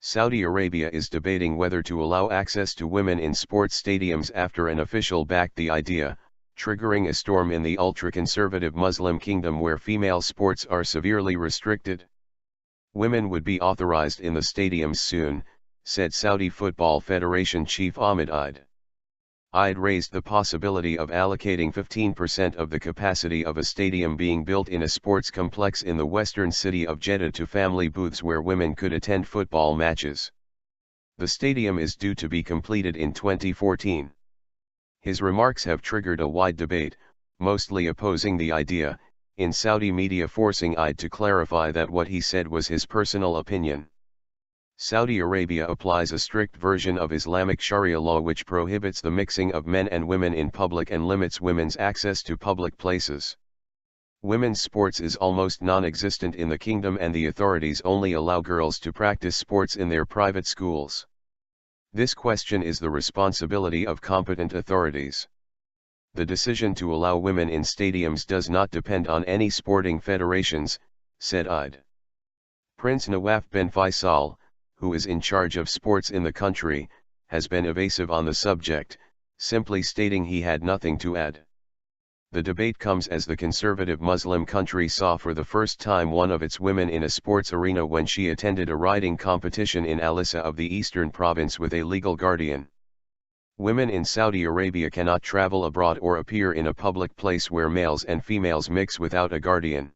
Saudi Arabia is debating whether to allow access to women in sports stadiums after an official backed the idea, triggering a storm in the ultra-conservative Muslim kingdom where female sports are severely restricted. Women would be authorized in the stadiums soon, said Saudi Football Federation chief Ahmed Eid. Eid raised the possibility of allocating 15% of the capacity of a stadium being built in a sports complex in the western city of Jeddah to family booths where women could attend football matches. The stadium is due to be completed in 2014. His remarks have triggered a wide debate, mostly opposing the idea, in Saudi media forcing Eid to clarify that what he said was his personal opinion. Saudi Arabia applies a strict version of Islamic sharia law which prohibits the mixing of men and women in public and limits women's access to public places. Women's sports is almost non-existent in the kingdom and the authorities only allow girls to practice sports in their private schools. This question is the responsibility of competent authorities. The decision to allow women in stadiums does not depend on any sporting federations, said Eid. Prince Nawaf bin Faisal, who is in charge of sports in the country, has been evasive on the subject, simply stating he had nothing to add. The debate comes as the conservative Muslim country saw for the first time one of its women in a sports arena when she attended a riding competition in Alissa of the eastern province with a legal guardian. Women in Saudi Arabia cannot travel abroad or appear in a public place where males and females mix without a guardian.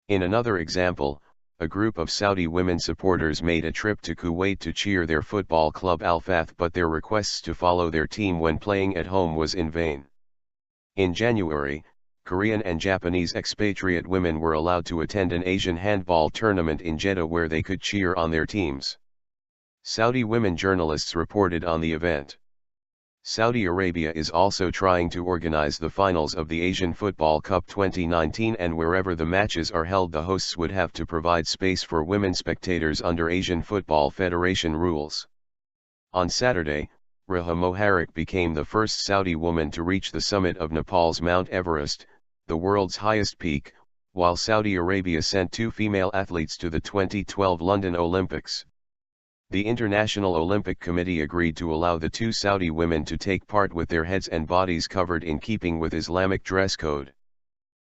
In another example, a group of Saudi women supporters made a trip to Kuwait to cheer their football club Al Fath, but their requests to follow their team when playing at home was in vain. In January, Korean and Japanese expatriate women were allowed to attend an Asian handball tournament in Jeddah where they could cheer on their teams. Saudi women journalists reported on the event. Saudi Arabia is also trying to organize the finals of the Asian Football Cup 2019, and wherever the matches are held the hosts would have to provide space for women spectators under Asian Football Federation rules. On Saturday, Reha Moharek became the first Saudi woman to reach the summit of Nepal's Mount Everest, the world's highest peak, while Saudi Arabia sent 2 female athletes to the 2012 London Olympics. The International Olympic Committee agreed to allow the 2 Saudi women to take part with their heads and bodies covered in keeping with Islamic dress code.